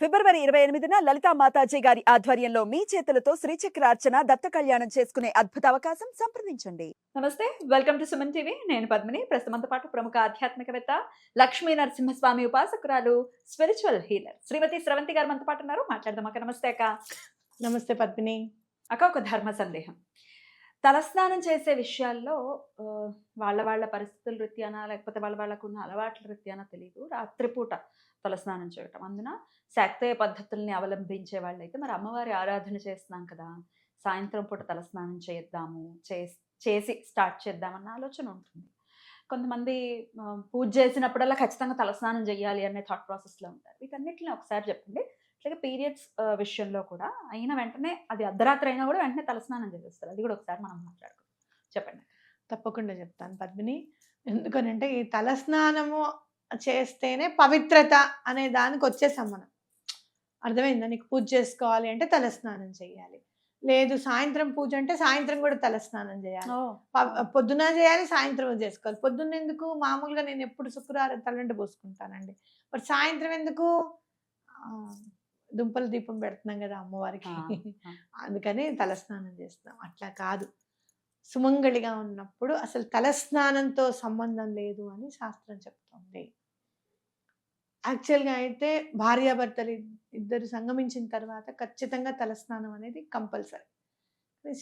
ఫిబ్రవరి 28న లలితా మాతాజీ గారి ఆధ్వర్యంలో మీ చేతులతో శ్రీచక్రార్చన దత్త కళ్యాణం చేసుకునే అద్భుత అవకాశం సంప్రదించండి. నమస్తే, వెల్కమ్ టు సుమన్ టీవీ. నేను పద్మిని. ప్రస్తుతంతో పాటు ప్రముఖ ఆధ్యాత్మికవేత్త, లక్ష్మీ నరసింహస్వామి ఉపాసకురాలు, స్పిరిచువల్ హీలర్ శ్రీమతి స్రవంతి గారు మనతో పాటు ఉన్నారు. మాట్లాడదాం అక్క. నమస్తే అక్క. నమస్తే పద్మిని. అక్క, ఒక ధర్మ సందేహం. తలస్నానం చేసే విషయాల్లో వాళ్ళ పరిస్థితుల రీత్యానా, లేకపోతే వాళ్ళకున్న అలవాట్ల రీత్యానా తెలియదు, రాత్రిపూట తలస్నానం చేయటం, అందున శాక్తేయ పద్ధతుల్ని అవలంబించే వాళ్ళైతే మరి అమ్మవారి ఆరాధన చేస్తున్నాం కదా, సాయంత్రం పూట తలస్నానం చేసి స్టార్ట్ చేద్దామన్న ఆలోచన ఉంటుంది. కొంతమంది పూజ చేసినప్పుడల్లా ఖచ్చితంగా తలస్నానం చేయాలి అనే థాట్ ప్రాసెస్లో ఉంటారు. వీటన్నిటిని ఒకసారి చెప్పండి. అట్లాగే పీరియడ్స్ విషయంలో కూడా అయిన వెంటనే, అది అర్ధరాత్రి అయినా కూడా వెంటనే తలస్నానం చేసేస్తారు. అది కూడా ఒకసారి మనం మాట్లాడుకుందాం. చెప్పండి. తప్పకుండా చెప్తాను పద్మిని. ఎందుకనంటే ఈ తలస్నానము చేస్తేనే పవిత్రత అనే దానికి వచ్చేసాం మనం. అర్థమైందా? నీకు పూజ చేసుకోవాలి అంటే తలస్నానం చేయాలి. లేదు సాయంత్రం పూజ అంటే సాయంత్రం కూడా తలస్నానం చేయాలి. పొద్దున చేయాలి, సాయంత్రం చేసుకోవాలి. పొద్దున్న ఎందుకు? మామూలుగా నేను ఎప్పుడు శుక్రవారం తలంటి పోసుకుంటానండి. మరి సాయంత్రం ఎందుకు? దుంపల దీపం పెడుతున్నాం కదా అమ్మవారికి, అందుకని తలస్నానం చేస్తున్నాం. అట్లా కాదు, సుమంగళిగా ఉన్నప్పుడు అసలు తలస్నానంతో సంబంధం లేదు అని శాస్త్రం చెప్తుంది. యాక్చువల్గా అయితే భార్యాభర్తలు ఇద్దరు సంగమించిన తర్వాత ఖచ్చితంగా తలస్నానం అనేది కంపల్సరీ.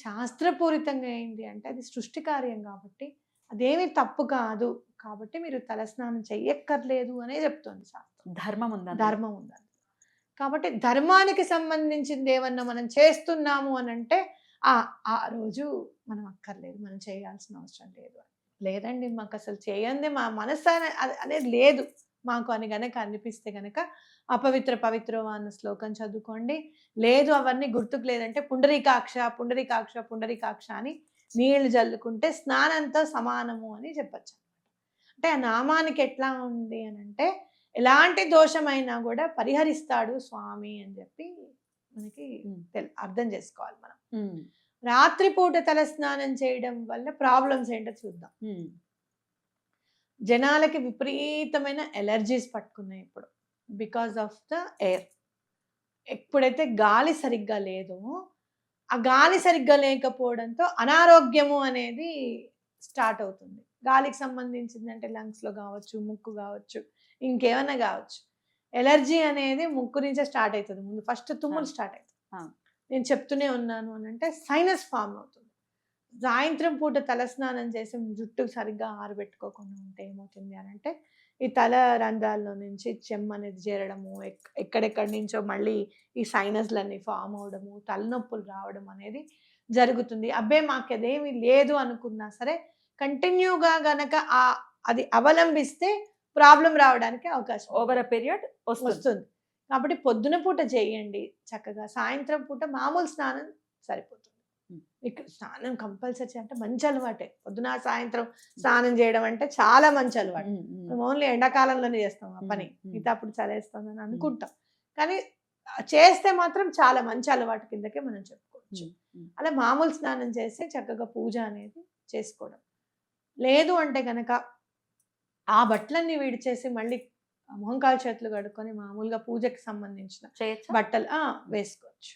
శాస్త్రపూరితంగా ఏంటి అంటే అది సృష్టి కార్యం కాబట్టి అదేమీ తప్పు కాదు. కాబట్టి మీరు తలస్నానం చెయ్యక్కర్లేదు అనే చెప్తుంది శాస్త్రం. ధర్మం ఉందని. కాబట్టి ధర్మానికి సంబంధించింది ఏమన్నా మనం చేస్తున్నాము అని అంటే ఆ రోజు మనం అక్కర్లేదు, మనం చేయాల్సిన అవసరం లేదు. లేదండి, మాకు అసలు చేయండి, మా మనసు అనేది లేదు మాకు అని గనక అనిపిస్తే గనక పవిత్రో అన్న శ్లోకం చదువుకోండి. లేదు అవన్నీ గుర్తుకు లేదంటే పుండరీకాక్ష అని నీళ్లు జల్లుకుంటే స్నానంతో సమానము అని చెప్పచ్చు. అంటే ఆ నామానికి ఎట్లా ఉంది అని అంటే ఎలాంటి దోషమైనా కూడా పరిహరిస్తాడు స్వామి అని చెప్పి మనకి అర్థం చేసుకోవాలి మనం. రాత్రిపూట తలస్నానం చేయడం వల్ల ప్రాబ్లమ్స్ ఏంటో చూద్దాం. జనాలకి విపరీతమైన ఎలర్జీస్ పట్టుకున్నాయి ఇప్పుడు, బికాస్ ఆఫ్ ద ఎయిర్. ఎప్పుడైతే గాలి సరిగ్గా లేదో, ఆ గాలి సరిగ్గా లేకపోవడంతో అనారోగ్యము అనేది స్టార్ట్ అవుతుంది. గాలికి సంబంధించిందంటే లంగ్స్లో కావచ్చు, ముక్కు కావచ్చు, ఇంకేమైనా కావచ్చు. ఎలర్జీ అనేది ముక్కు నుంచే స్టార్ట్ అవుతుంది. ముందు ఫస్ట్ తుమ్ములు స్టార్ట్ అవుతుంది. నేను చెప్తూనే ఉన్నాను అని అంటే సైనస్ ఫామ్ అవుతుంది. సాయంత్రం పూట తలస్నానం చేసి జుట్టు సరిగ్గా ఆరబెట్టుకోకుండా ఉంటే ఏమవుతుంది అని అంటే ఈ తల రంధ్రాల్లో నుంచి చెమ్మ అనేది చేరడము, ఎక్కడెక్కడి నుంచో మళ్ళీ ఈ సైనస్లన్నీ ఫామ్ అవడము, తలనొప్పులు రావడం అనేది జరుగుతుంది. అబ్బే మాకు అదేమీ లేదు అనుకున్నా సరే కంటిన్యూగా గనక అది అవలంబిస్తే ప్రాబ్లం రావడానికి అవకాశం ఓవర్ ఎ పీరియడ్ వస్తుంది. కాబట్టి పొద్దున పూట చేయండి చక్కగా. సాయంత్రం పూట మామూలు స్నానం సరిపోతుంది. ఇక్కడ స్నానం కంపల్సరీ అంటే మంచి అలవాటే. పొద్దున సాయంత్రం స్నానం చేయడం అంటే చాలా మంచి అలవాటు. మేము ఓన్లీ ఎండాకాలంలోనే చేస్తాం ఆ పని, మిగతా అప్పుడు చలేస్తుందని అనుకుంటాం. కానీ చేస్తే మాత్రం చాలా మంచి అలవాటు కిందకే మనం చెప్పుకోవచ్చు. అలా మామూలు స్నానం చేస్తే చక్కగా పూజ అనేది చేసుకోవడం. లేదు అంటే కనుక ఆ బట్టలన్నీ విడిచేసి మళ్ళీ మొహంకాలు చేతులు కడుక్కొని మామూలుగా పూజకి సంబంధించిన బట్టలు వేసుకోవచ్చు.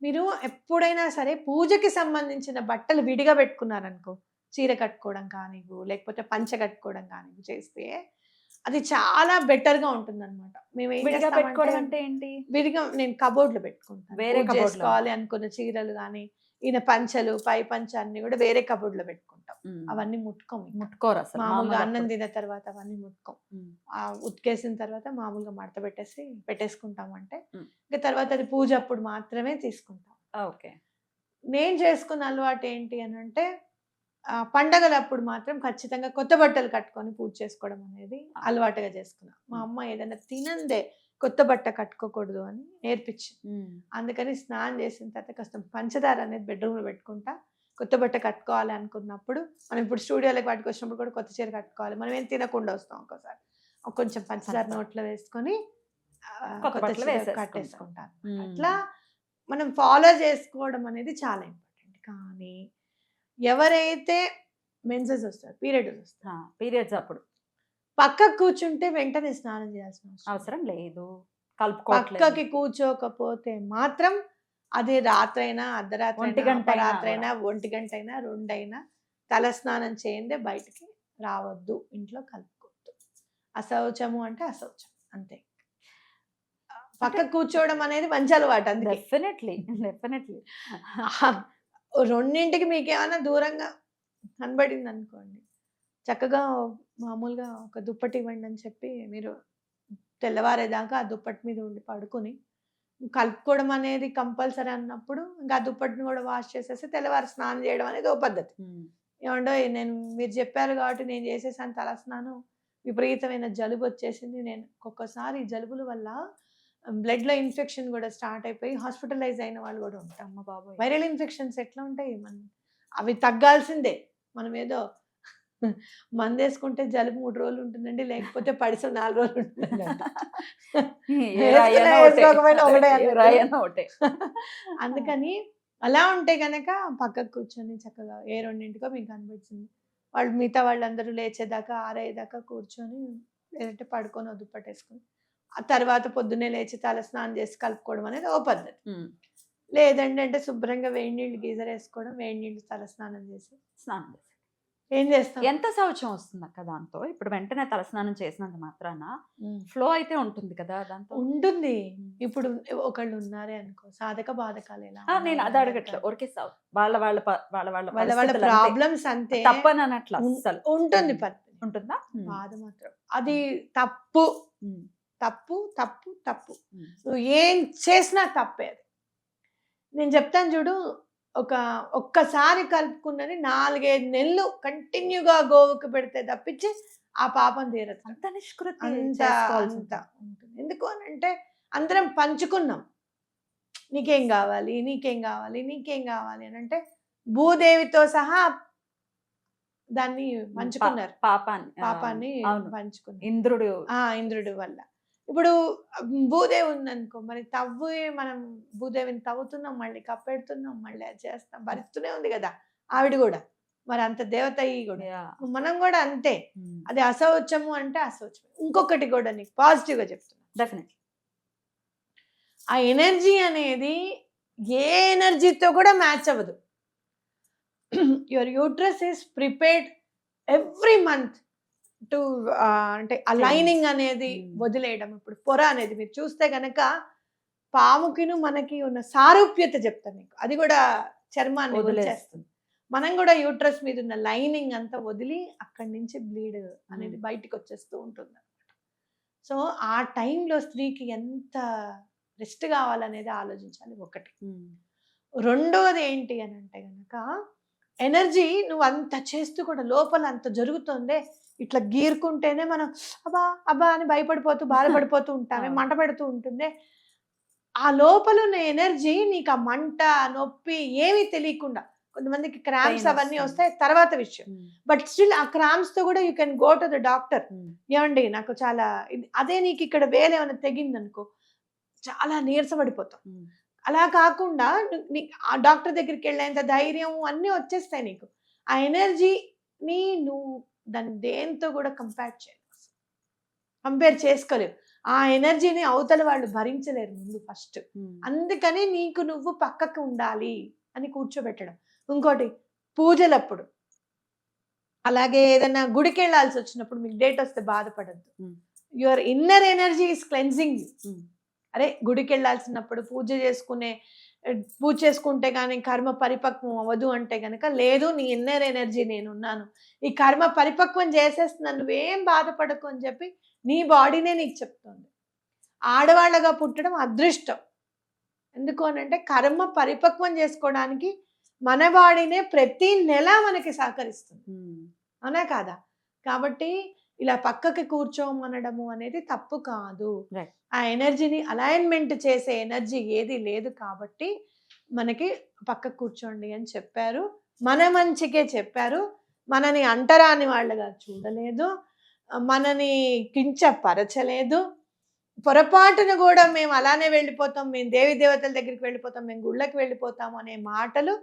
మీరు ఎప్పుడైనా సరే పూజకి సంబంధించిన బట్టలు విడిగా పెట్టుకున్నారనుకో, చీర కట్టుకోవడం కానివ్వు, లేకపోతే పంచ కట్టుకోవడం కానివ్వు చేస్తే అది చాలా బెటర్గా ఉంటుంది అనమాట. మేము విడిగా పెట్టుకోవడం అంటే ఏంటి? విడిగా నేను కబోర్డ్లో పెట్టుకుంటాను. వేరే చేసుకోవాలి అనుకున్న చీరలు కానీ, ఈయన పంచలు, పై పంచ అన్ని కూడా వేరే కబోర్డ్లో పెట్టుకుంటాం. అవన్నీ ముట్టుకోరు అసలు. మామూలుగా అన్నం తిన్న తర్వాత అవన్నీ ముట్టుకోం. ఉతికేసిన తర్వాత మామూలుగా మడత పెట్టేసుకుంటాం. అంటే ఇంకా తర్వాత అది పూజ అప్పుడు మాత్రమే తీసుకుంటాం. ఓకే. నేను చేసుకున్న అలవాటు ఏంటి అని అంటే పండగలప్పుడు మాత్రం ఖచ్చితంగా కొత్త బట్టలు కట్టుకొని పూజ చేసుకోవడం అనేది అలవాటుగా చేసుకున్నా. మా అమ్మ ఏదైనా తినందే కొత్త బట్ట కట్టుకోకూడదు అని నేర్పించింది. అందుకని స్నానం చేసిన తర్వాత కాస్త పంచదార అనేది బెడ్రూమ్లో పెట్టుకుంటా. కొత్త బట్ట కట్టుకోవాలి అనుకున్నప్పుడు, మనం ఇప్పుడు స్టూడియోలోకి వాటికి వచ్చినప్పుడు కూడా కొత్త చీర కట్టుకోవాలి. మనం ఏం తినకుండా వస్తాం, ఒక్కోసారి కొంచెం పంచదార నోట్లో వేసుకొని కొత్త చీర కట్టేసుకుంటాను. అట్లా మనం ఫాలో చేసుకోవడం అనేది చాలా ఇంపార్టెంట్. కానీ ఎవరైతే మెన్సెస్ వస్తారు, పీరియడ్స్ అప్పుడు పక్కకు కూర్చుంటే వెంటనే స్నానం చేయాల్సిన అవసరం లేదు. కలుపుకోవట్లేదు. పక్కకి కూర్చోకపోతే మాత్రం అది రాత్రైనా, అర్ధరాత్రైనా, ఒంటి గంట అయినా అపరాత్రైనా, 1 గంటైనా, 2 అయినా తలస్నానం చేయందే బయటికి రావద్దు. ఇంట్లో కలుపుకోవద్దు. అశౌచము అంటే అశౌచం అంతే. పక్కకు కూర్చోవడం అనేది మంచి అలవాటు అందుకే. డెఫినెట్లీ. డెఫినెట్లీ. రెండింటికి మీకేమైనా దూరంగా కనబడింది అనుకోండి, చక్కగా మామూలుగా ఒక దుప్పటి ఇవ్వండి అని చెప్పి మీరు తెల్లవారేదాకా ఆ దుప్పటి మీద ఉండి పడుకొని కలుపుకోవడం అనేది కంపల్సరీ అన్నప్పుడు ఇంకా ఆ దుప్పటిని కూడా వాష్ చేసేసి తెల్లవారు స్నానం చేయడం అనేది ఓ పద్ధతి. ఏమండో మీరు చెప్పారు కాబట్టి నేను చేసేసాను తలస్నానం, విపరీతమైన జలుబు వచ్చేసింది. నేను ఒక్కొక్కసారి ఈ జలుబుల వల్ల బ్లడ్లో ఇన్ఫెక్షన్ కూడా స్టార్ట్ అయిపోయి హాస్పిటలైజ్ అయిన వాళ్ళు కూడా ఉంటారు. అమ్మ బాబోయ్! వైరల్ ఇన్ఫెక్షన్స్ ఎట్లా ఉంటాయి, అవి తగ్గాల్సిందే. మనం ఏదో మందేసుకుంటే జలుబు 3 రోజులు ఉంటుందండి, లేకపోతే పడిసం 4 రోజులు ఉంటుందండి. వేసుకోకపోయినా ఒకటే. అందుకని అలా ఉంటే గనక పక్కకు కూర్చొని చక్కగా ఏ 2ంటికో మీకు కనిపించింది, వాళ్ళు మిగతా వాళ్ళందరూ లేచేదాకా 6 అయ్యేదాకా కూర్చొని, లేదంటే పడుకొని దుప్పటేసుకొని ఆ తర్వాత పొద్దున్నే లేచి తల స్నానం చేసి కలుపుకోవడం అనేది ఓ పద్ధతి. లేదండి అంటే శుభ్రంగా వేడి నీళ్ళు గీజర్ వేసుకోవడం, వేడి నీళ్ళు తల స్నానం చేసి స్నానం చేసి ఏం చేస్తాం. ఎంత శౌచం వస్తుంది అక్క దాంతో? ఇప్పుడు వెంటనే తలస్నానం చేసినంత మాత్రాన ఫ్లో అయితే ఉంటుంది కదా దాంతో? ఉంటుంది. ఇప్పుడు ఒకళ్ళు ఉన్నారే అనుకో, సాధక బాధకాలు ఎలా నేను అది అడగట్లేదు. ఊరికే వాళ్ళ వాళ్ళ వాళ్ళ ప్రాబ్లమ్స్ అంతే, తప్పని అనట్లా అస్సలు. ఉంటుంది ఉంటుందా? బాధ మాత్రం అది తప్పు తప్పు తప్పు తప్పు. నువ్వు ఏం చేసినా తప్పే అది. నేను చెప్తాను చూడు, ఒక్కసారి కలుపుకున్నది 4-5 నెలలు కంటిన్యూగా గోవుకు పెడితే తప్పించి ఆ పాపం తీరదు. అంత నిష్కృతి అంత ఉంటుంది. ఎందుకు అని అంటే అందరం పంచుకున్నాం, నీకేం కావాలి నీకేం కావాలి నీకేం కావాలి అని అంటే భూదేవితో సహా దాన్ని పంచుకున్నారు. పాపాన్ని పంచుకున్నారు ఇంద్రుడు వల్ల. ఇప్పుడు భూదేవి ఉందనుకో, మరి మనం భూదేవిని తవ్వుతున్నాం, మళ్ళీ కప్పెడుతున్నాం, మళ్ళీ అది చేస్తాం, భరిస్తూనే ఉంది కదా ఆవిడ కూడా. మరి అంత దేవత కూడా మనం కూడా అంతే. అది అశౌచము అంటే అశౌచం. ఇంకొకటి కూడా నీకు పాజిటివ్ గా చెప్తున్నా, డెఫినెట్లీ ఆ ఎనర్జీ అనేది ఏ ఎనర్జీతో కూడా మ్యాచ్ అవ్వదు. Your uterus is prepared every month to అంటే ఆ లైనింగ్ అనేది వదిలేయడం. ఇప్పుడు పొర అనేది మీరు చూస్తే గనక పాముకిను మనకి ఉన్న సారూప్యత చెప్తాను మీకు, అది కూడా చర్మాన్ని వదిలేస్తుంది. మనం కూడా యూట్రస్ మీద ఉన్న లైనింగ్ అంతా వదిలి అక్కడి నుంచి బ్లీడ్ అనేది బయటికి వచ్చేస్తూ ఉంటుంది అనమాట. సో ఆ టైంలో స్త్రీకి ఎంత రెస్ట్ కావాలనేది ఆలోచించాలి ఒకటి. రెండోది ఏంటి అని అంటే గనక ఎనర్జీ నువ్వు అంత చేస్తూ కూడా లోపల అంత జరుగుతుందే, ఇట్లా గీరుకుంటేనే మనం అబ్బా అబ్బా అని భయపడిపోతూ బాధపడిపోతూ ఉంటామే, మంట పెడుతూ ఉంటుంది. ఆ లోపల ఉన్న ఎనర్జీ నీకు ఆ మంట నొప్పి ఏమీ తెలియకుండా, కొంతమందికి క్రాంప్స్ అవన్నీ వస్తాయి తర్వాత విషయం, బట్ స్టిల్ ఆ క్రాంప్స్ తో కూడా you can go to the doctor. ఏమండి నాకు చాలా అదే నీకు ఇక్కడ వేలేమైనా తెగిందనుకో చాలా నీరసపడిపోతాం. అలా కాకుండా ఆ డాక్టర్ దగ్గరికి వెళ్ళేంత ధైర్యం అన్నీ వచ్చేస్తాయి నీకు. ఆ ఎనర్జీని నువ్వు దాన్ని దేంతో కూడా కంపేర్ చేసుకోలేవు. ఆ ఎనర్జీని అవతల వాళ్ళు భరించలేరు ముందు ఫస్ట్. అందుకని నీకు నువ్వు పక్కకు ఉండాలి అని కూర్చోబెట్టడం. ఇంకోటి పూజలప్పుడు, అలాగే ఏదైనా గుడికి వెళ్ళాల్సి వచ్చినప్పుడు మీకు డేట్ వస్తే బాధపడద్దు. Your inner energy is cleansing you. అరే గుడికి వెళ్ళాల్సినప్పుడు పూజ చేసుకుంటే కానీ కర్మ పరిపక్వం అవ్వదు అంటే కనుక, లేదు నీ ఇన్నర్ ఎనర్జీ నేనున్నాను, ఈ కర్మ పరిపక్వం చేసేస్తున్నాను, నువ్వేం బాధపడకు అని చెప్పి నీ బాడీనే నీకు చెప్తుంది. ఆడవాళ్ళగా పుట్టడం అదృష్టం. ఎందుకు అని అంటే కర్మ పరిపక్వం చేసుకోవడానికి మన బాడీనే ప్రతి నెల మనకి సహకరిస్తుంది, అవునా కాదా? కాబట్టి ఇలా పక్కకి కూర్చోమనడము అనేది తప్పు కాదు. ఆ ఎనర్జీని అలైన్మెంట్ చేసే ఎనర్జీ ఏది లేదు కాబట్టి మనకి పక్కకు కూర్చోండి అని చెప్పారు. మన మంచికే చెప్పారు. మనని అంటరాని వాళ్ళగా చూడలేదు, మనని కించపరచలేదు. పొరపాటున కూడా మేము అలానే వెళ్ళిపోతాం, మేము దేవి దేవతల దగ్గరికి వెళ్ళిపోతాం, మేము గుళ్ళకి వెళ్ళిపోతాము అనే మాటలు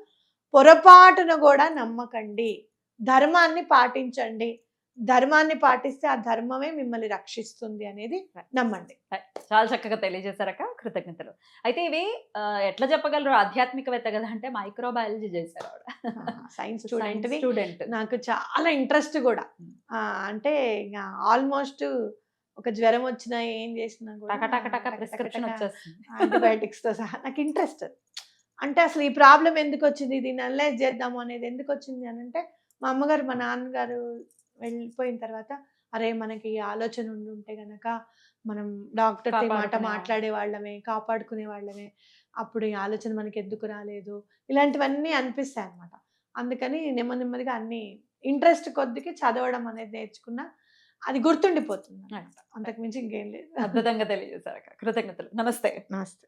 పొరపాటున కూడా నమ్మకండి. ధర్మాన్ని పాటించండి. ధర్మాన్ని పాటిస్తే ఆ ధర్మమే మిమ్మల్ని రక్షిస్తుంది అనేది నమ్మండి. చాలా చక్కగా తెలియజేశారక్క, కృతజ్ఞతలు. అయితే ఇవి ఎట్లా చెప్పగలరు ఆధ్యాత్మికవేత్త కదా అంటే మైక్రోబయాలజీ చేశారు ఆవిడ. Science science student student. నాకు చాలా ఇంట్రెస్ట్ కూడా. అంటే ఇక ఆల్మోస్ట్ ఒక జ్వరం వచ్చినా ఏం చేసినా కూడా టక టక టక ప్రిస్క్రిప్షన్ వచ్చేస్తుంది. యాంటీబయాటిక్స్ తో సహా నాకు ఇంట్రెస్ట్. అంటే అసలు ఈ ప్రాబ్లం ఎందుకు వచ్చింది, దీన్ని అనలైజ్ చేద్దాము అనేది ఎందుకు వచ్చింది అని అంటే, మా అమ్మగారు మా నాన్నగారు వెళ్ళిపోయిన తర్వాత, అరే మనకి ఈ ఆలోచన ఉండుంటే గనక మనం డాక్టర్తో మాట కాపాడుకునే మాట్లాడే వాళ్ళమే, కాపాడుకునే వాళ్ళమే, అప్పుడు ఈ ఆలోచన మనకి ఎందుకు రాలేదు, ఇలాంటివన్నీ అనిపిస్తాయి అనమాట. అందుకని నెమ్మది నెమ్మదిగా అన్ని ఇంట్రెస్ట్ కొద్దికి చదవడం అనేది నేర్చుకున్నా, అది గుర్తుండిపోతుంది. అంతకు మించి ఇంకేం లేదు. అద్భుతంగా తెలియజేశారక్క, కృతజ్ఞతలు. నమస్తే. నమస్తే.